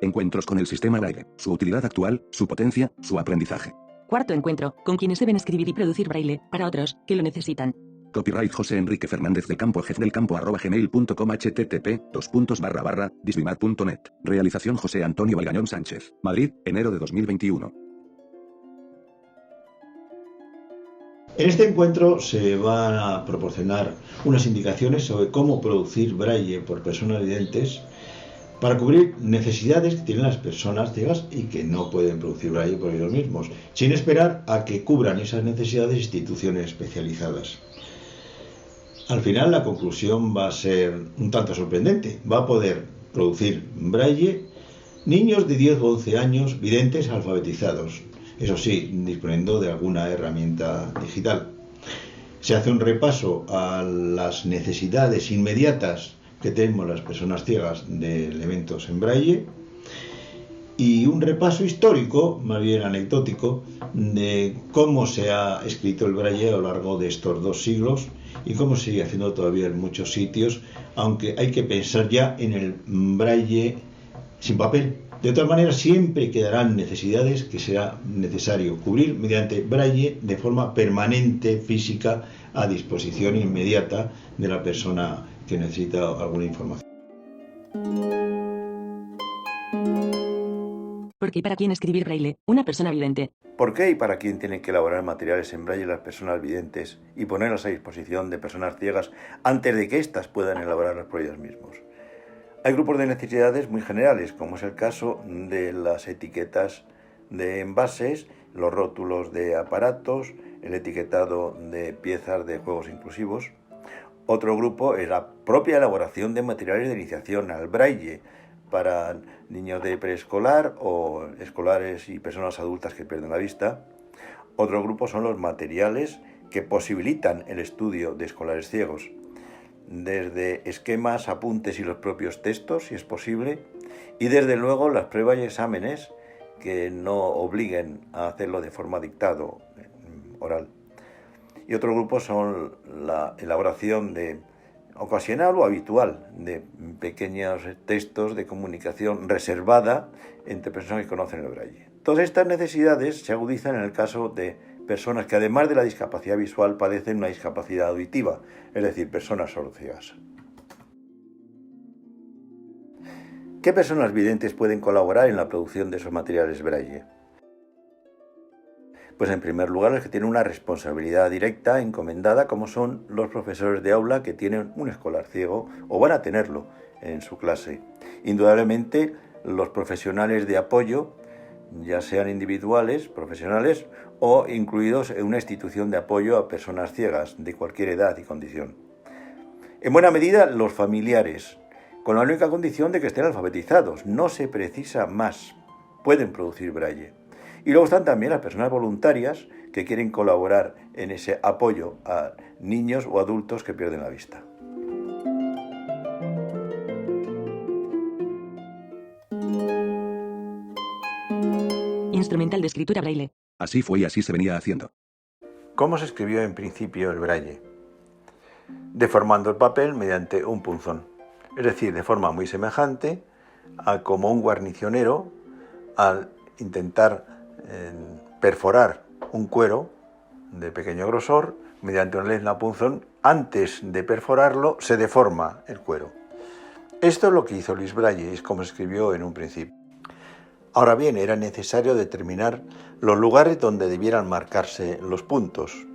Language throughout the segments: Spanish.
Encuentros con el sistema Braille, su utilidad actual, su potencia, su aprendizaje. Cuarto encuentro, con quienes deben escribir y producir braille, para otros, que lo necesitan. Copyright José Enrique Fernández del Campo, jefdelcampo@gmail.com, http://disbimat.net. Realización José Antonio Valgañón Sánchez. Madrid, enero de 2021. En este encuentro se van a proporcionar unas indicaciones sobre cómo producir braille por personas videntes para cubrir necesidades que tienen las personas ciegas y que no pueden producir braille por ellos mismos, sin esperar a que cubran esas necesidades instituciones especializadas. Al final la conclusión va a ser un tanto sorprendente. Va a poder producir braille niños de 10 o 11 años videntes alfabetizados, eso sí, disponiendo de alguna herramienta digital. Se hace un repaso a las necesidades inmediatas que tenemos las personas ciegas de elementos en braille y un repaso histórico, más bien anecdótico, de cómo se ha escrito el braille a lo largo de estos 2 siglos y cómo se sigue haciendo todavía en muchos sitios, aunque hay que pensar ya en el braille sin papel. De todas maneras, siempre quedarán necesidades que será necesario cubrir mediante braille de forma permanente, física, a disposición inmediata de la persona que necesita alguna información. ¿Por qué y para quién escribir braille? Una persona vidente. ¿Por qué y para quién tienen que elaborar materiales en braille las personas videntes y ponerlos a disposición de personas ciegas antes de que éstas puedan elaborarlas por ellas mismos? Hay grupos de necesidades muy generales, como es el caso de las etiquetas de envases, los rótulos de aparatos, el etiquetado de piezas de juegos inclusivos. Otro grupo es la propia elaboración de materiales de iniciación al braille para niños de preescolar o escolares y personas adultas que pierden la vista. Otro grupo son los materiales que posibilitan el estudio de escolares ciegos, desde esquemas, apuntes y los propios textos, si es posible, y desde luego las pruebas y exámenes que no obliguen a hacerlo de forma dictado, oral. Y otro grupo son la elaboración de ocasional o habitual de pequeños textos de comunicación reservada entre personas que conocen el braille. Todas estas necesidades se agudizan en el caso de personas que además de la discapacidad visual padecen una discapacidad auditiva, es decir, personas sordociegas. ¿Qué personas videntes pueden colaborar en la producción de esos materiales braille? Pues en primer lugar los que tienen una responsabilidad directa encomendada, como son los profesores de aula que tienen un escolar ciego o van a tenerlo en su clase. Indudablemente los profesionales de apoyo, ya sean individuales, profesionales o incluidos en una institución de apoyo a personas ciegas de cualquier edad y condición. En buena medida los familiares, con la única condición de que estén alfabetizados, no se precisa más, pueden producir braille. Y luego están también las personas voluntarias que quieren colaborar en ese apoyo a niños o adultos que pierden la vista. Instrumental de escritura braille. Así fue y así se venía haciendo. ¿Cómo se escribió en principio el braille? Deformando el papel mediante un punzón, es decir, de forma muy semejante a como un guarnicionero al intentar perforar un cuero de pequeño grosor mediante una lesna punzón. Antes de perforarlo se deforma el cuero. Esto es lo que hizo Luis Braille y es como se escribió en un principio. Ahora bien, era necesario determinar los lugares donde debieran marcarse los puntos.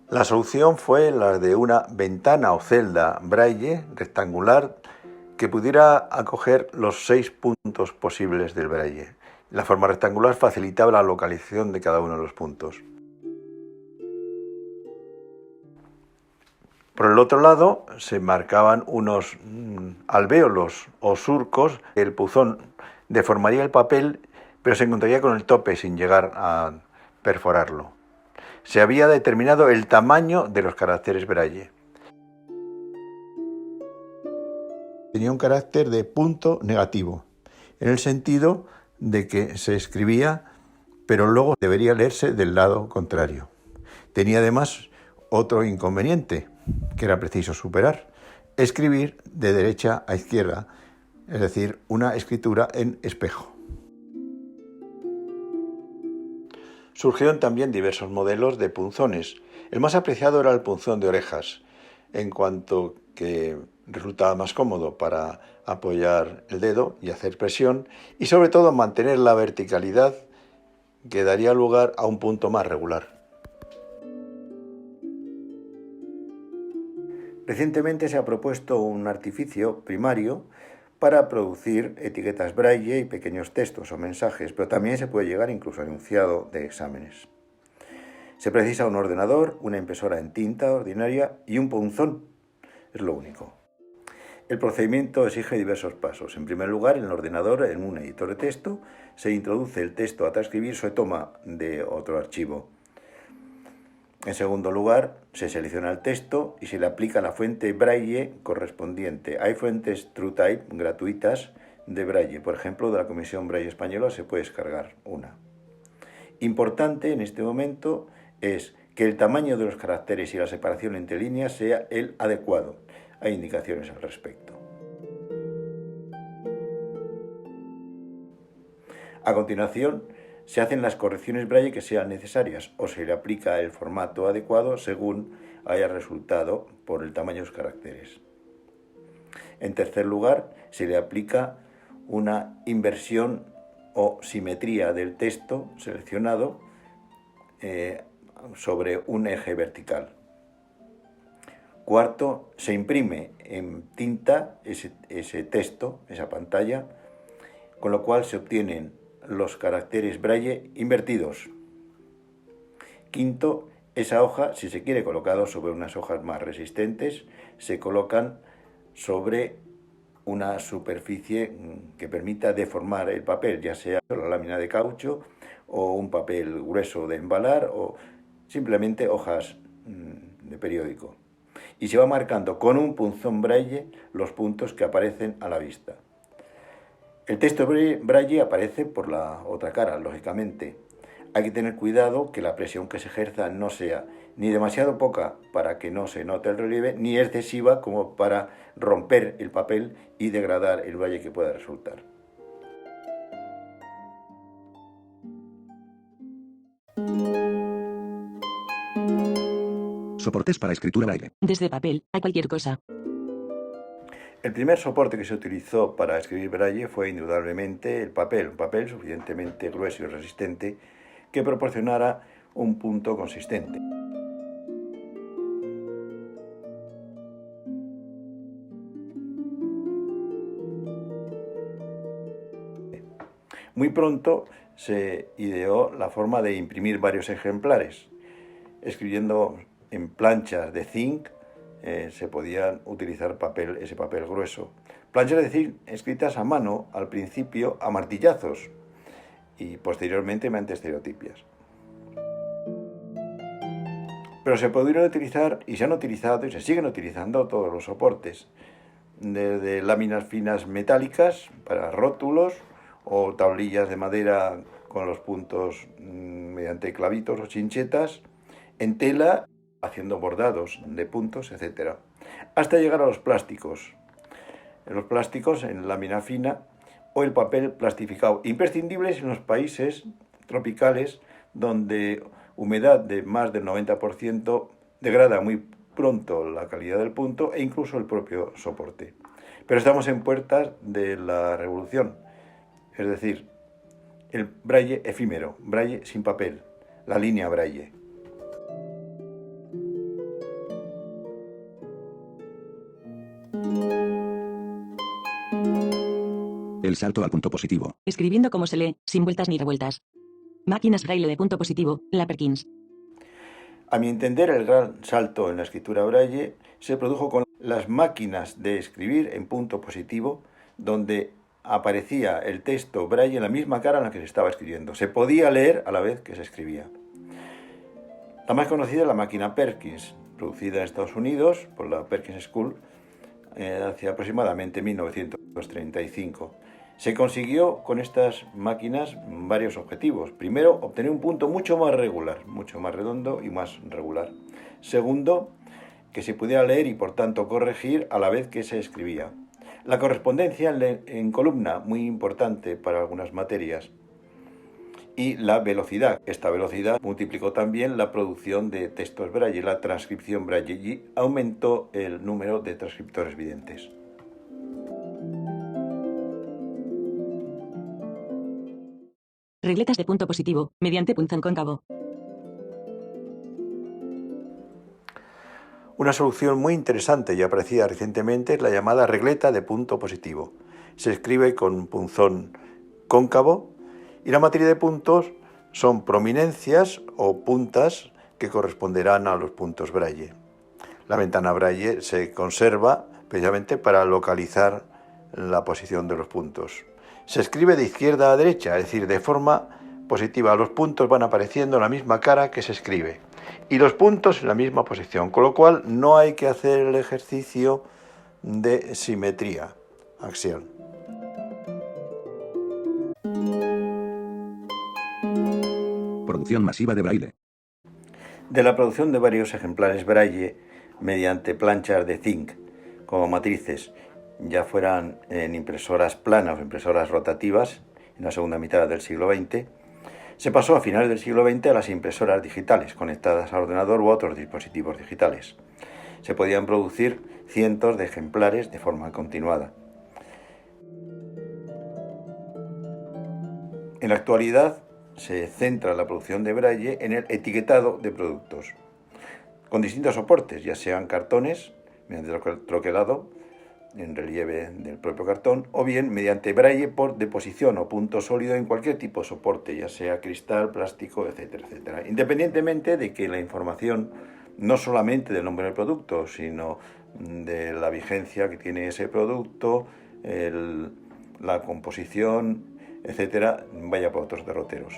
La solución fue la de una ventana o celda braille rectangular que pudiera acoger los 6 puntos posibles del braille. La forma rectangular facilitaba la localización de cada uno de los puntos. Por el otro lado se marcaban unos alvéolos o surcos. El punzón deformaría el papel, pero se encontraría con el tope sin llegar a perforarlo. Se había determinado el tamaño de los caracteres braille. Tenía un carácter de punto negativo, en el sentido de que se escribía, pero luego debería leerse del lado contrario. Tenía además otro inconveniente que era preciso superar: escribir de derecha a izquierda, es decir, una escritura en espejo. Surgieron también diversos modelos de punzones. El más apreciado era el punzón de orejas, en cuanto que resultaba más cómodo para apoyar el dedo y hacer presión, y sobre todo mantener la verticalidad que daría lugar a un punto más regular. Recientemente se ha propuesto un artificio primario para producir etiquetas braille y pequeños textos o mensajes, pero también se puede llegar incluso a enunciado de exámenes. Se precisa un ordenador, una impresora en tinta ordinaria y un punzón. Es lo único. El procedimiento exige diversos pasos. En primer lugar, en el ordenador, en un editor de texto, se introduce el texto a transcribir sobre toma de otro archivo. En segundo lugar, se selecciona el texto y se le aplica la fuente braille correspondiente. Hay fuentes TrueType gratuitas de braille. Por ejemplo, de la Comisión Braille Española se puede descargar una. Importante en este momento es que el tamaño de los caracteres y la separación entre líneas sea el adecuado. Hay indicaciones al respecto. A continuación, se hacen las correcciones braille que sean necesarias o se le aplica el formato adecuado según haya resultado por el tamaño de los caracteres. En tercer lugar, se le aplica una inversión o simetría del texto seleccionado sobre un eje vertical. Cuarto, se imprime en tinta ese texto, esa pantalla, con lo cual se obtienen los caracteres braille invertidos. Quinto, esa hoja, si se quiere colocado sobre unas hojas más resistentes, se colocan sobre una superficie que permita deformar el papel, ya sea la lámina de caucho o un papel grueso de embalar o simplemente hojas de periódico. Y se va marcando con un punzón braille los puntos que aparecen a la vista. El texto braille aparece por la otra cara, lógicamente. Hay que tener cuidado que la presión que se ejerza no sea ni demasiado poca para que no se note el relieve, ni excesiva como para romper el papel y degradar el braille que pueda resultar. Soportes para escritura braille. Desde papel a cualquier cosa. El primer soporte que se utilizó para escribir braille fue indudablemente el papel, un papel suficientemente grueso y resistente que proporcionara un punto consistente. Muy pronto se ideó la forma de imprimir varios ejemplares. Escribiendo en planchas de zinc se podía utilizar ese papel grueso. Planchas de zinc escritas a mano, al principio a martillazos y posteriormente mediante estereotipias. Pero se pudieron utilizar y se han utilizado y se siguen utilizando todos los soportes, desde láminas finas metálicas para rótulos o tablillas de madera con los puntos mediante clavitos o chinchetas, en tela, haciendo bordados de puntos, etc. Hasta llegar a los plásticos. Los plásticos en lámina fina o el papel plastificado, imprescindibles en los países tropicales donde humedad de más del 90% degrada muy pronto la calidad del punto e incluso el propio soporte. Pero estamos en puertas de la revolución, es decir, el braille efímero, braille sin papel, la línea braille. El salto al punto positivo. Escribiendo como se lee, sin vueltas ni revueltas. Máquinas braille de punto positivo, la Perkins. A mi entender, el gran salto en la escritura braille se produjo con las máquinas de escribir en punto positivo, donde aparecía el texto braille en la misma cara en la que se estaba escribiendo. Se podía leer a la vez que se escribía. La más conocida es la máquina Perkins, producida en Estados Unidos por la Perkins School hacia aproximadamente 1935. Se consiguió con estas máquinas varios objetivos. Primero, obtener un punto mucho más regular, mucho más redondo y más regular. Segundo, que se pudiera leer y por tanto corregir a la vez que se escribía. La correspondencia en columna, muy importante para algunas materias. Y la velocidad. Esta velocidad multiplicó también la producción de textos Braille, la transcripción Braille, y aumentó el número de transcriptores videntes. Regletas de punto positivo, mediante punzón cóncavo. Una solución muy interesante y aparecida recientemente es la llamada regleta de punto positivo. Se escribe con punzón cóncavo y la materia de puntos son prominencias o puntas que corresponderán a los puntos Braille. La ventana Braille se conserva precisamente para localizar la posición de los puntos. Se escribe de izquierda a derecha, es decir, de forma positiva. Los puntos van apareciendo en la misma cara que se escribe y los puntos en la misma posición, con lo cual no hay que hacer el ejercicio de simetría axial. Producción masiva de Braille. De la producción de varios ejemplares Braille mediante planchas de zinc como matrices, ya fueran en impresoras planas o impresoras rotativas en la segunda mitad del siglo XX, se pasó a finales del siglo XX a las impresoras digitales conectadas al ordenador u otros dispositivos digitales. Se podían producir cientos de ejemplares de forma continuada. En la actualidad se centra la producción de Braille en el etiquetado de productos, con distintos soportes, ya sean cartones, mediante troquelado, en relieve del propio cartón, o bien mediante Braille por deposición o punto sólido en cualquier tipo de soporte, ya sea cristal, plástico, etcétera, etcétera. Independientemente de que la información, no solamente del nombre del producto, sino de la vigencia que tiene ese producto, la composición, etcétera, vaya por otros derroteros.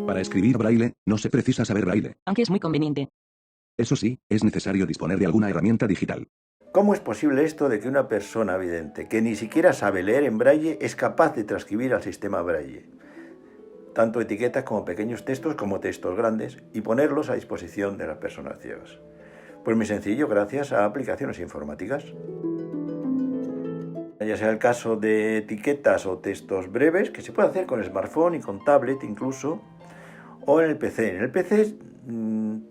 Para escribir Braille, no se precisa saber Braille. Aunque es muy conveniente. Eso sí, es necesario disponer de alguna herramienta digital. ¿Cómo es posible esto de que una persona vidente que ni siquiera sabe leer en Braille es capaz de transcribir al sistema Braille? Tanto etiquetas como pequeños textos como textos grandes y ponerlos a disposición de las personas ciegas. Pues muy sencillo, gracias a aplicaciones informáticas. Ya sea el caso de etiquetas o textos breves, que se puede hacer con smartphone y con tablet incluso, o en el PC. En el PC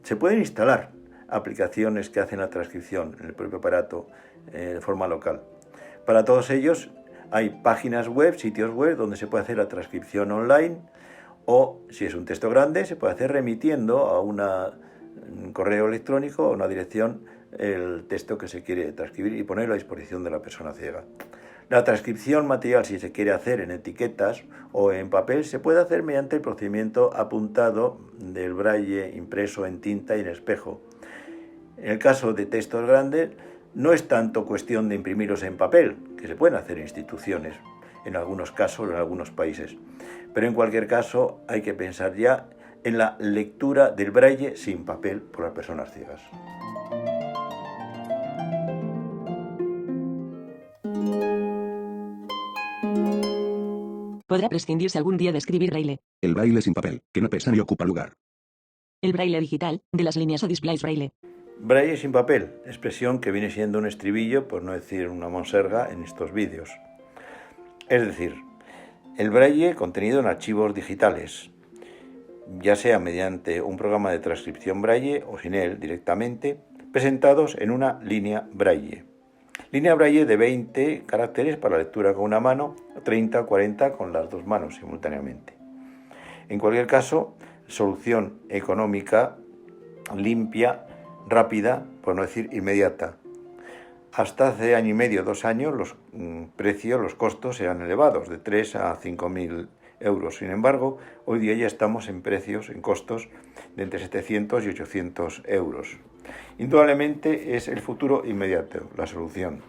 se pueden instalar aplicaciones que hacen la transcripción en el propio aparato de forma local. Para todos ellos hay páginas web, sitios web donde se puede hacer la transcripción online, o si es un texto grande se puede hacer remitiendo a un correo electrónico o una dirección el texto que se quiere transcribir y ponerlo a disposición de la persona ciega. La transcripción material, si se quiere hacer en etiquetas o en papel, se puede hacer mediante el procedimiento apuntado del Braille impreso en tinta y en espejo. En el caso de textos grandes, no es tanto cuestión de imprimirlos en papel, que se pueden hacer en instituciones, en algunos casos o en algunos países. Pero en cualquier caso hay que pensar ya en la lectura del Braille sin papel por las personas ciegas. Podrá prescindirse algún día de escribir Braille. El Braille sin papel, que no pesa ni ocupa lugar. El Braille digital, de las líneas o displays Braille. Braille sin papel, expresión que viene siendo un estribillo, por no decir una monserga, en estos vídeos. Es decir, el Braille contenido en archivos digitales, ya sea mediante un programa de transcripción Braille o sin él directamente, presentados en una línea Braille. Línea Braille de 20 caracteres para lectura con una mano, 30 o 40 con las dos manos simultáneamente. En cualquier caso, solución económica, limpia, rápida, por no decir inmediata. Hasta hace año y medio, 2 años, los precios, los costos eran elevados, de 3 a 5.000 euros. Sin embargo, hoy día ya estamos en precios, en costos de entre 700 y 800 euros. Indudablemente es el futuro inmediato, la solución.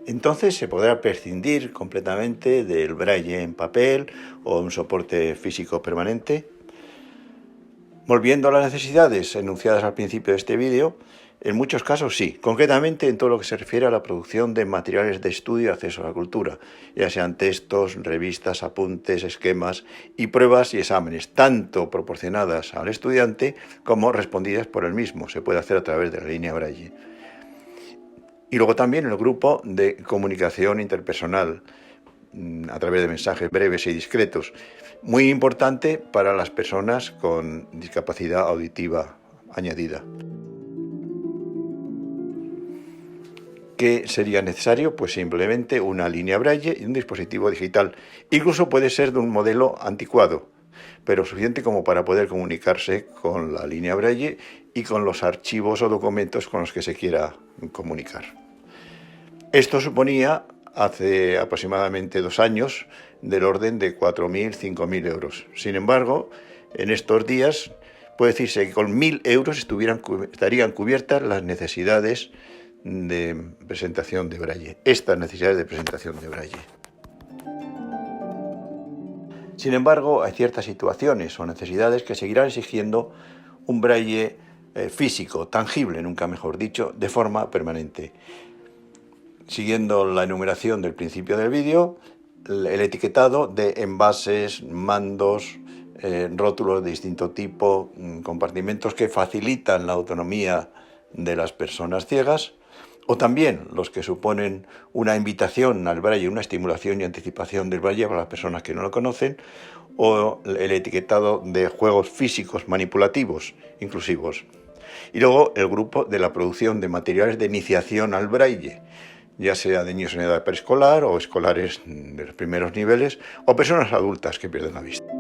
Entonces se podrá prescindir completamente del Braille en papel o un soporte físico permanente. Volviendo a las necesidades enunciadas al principio de este vídeo, En muchos casos sí, concretamente en todo lo que se refiere a la producción de materiales de estudio y acceso a la cultura, ya sean textos, revistas, apuntes, esquemas y pruebas y exámenes, tanto proporcionadas al estudiante como respondidas por él mismo. Se puede hacer a través de la línea Braille. Y luego también el grupo de comunicación interpersonal, a través de mensajes breves y discretos, muy importante para las personas con discapacidad auditiva añadida. ¿Qué sería necesario? Pues simplemente una línea Braille y un dispositivo digital. Incluso puede ser de un modelo anticuado, pero suficiente como para poder comunicarse con la línea Braille y con los archivos o documentos con los que se quiera comunicar. Esto suponía, hace aproximadamente 2 años, del orden de 4.000, 5.000 euros. Sin embargo, en estos días puede decirse que con 1.000 euros estarían cubiertas las necesidades de presentación de Braille, estas necesidades de presentación de Braille. Sin embargo, hay ciertas situaciones o necesidades que seguirán exigiendo un Braille físico, tangible, nunca mejor dicho, de forma permanente. Siguiendo la enumeración del principio del vídeo, el etiquetado de envases, mandos, rótulos de distinto tipo, compartimentos que facilitan la autonomía de las personas ciegas, o también los que suponen una invitación al Braille, una estimulación y anticipación del Braille para las personas que no lo conocen, o el etiquetado de juegos físicos manipulativos inclusivos. Y luego el grupo de la producción de materiales de iniciación al Braille, ya sea de niños en edad preescolar o escolares de los primeros niveles, o personas adultas que pierden la vista.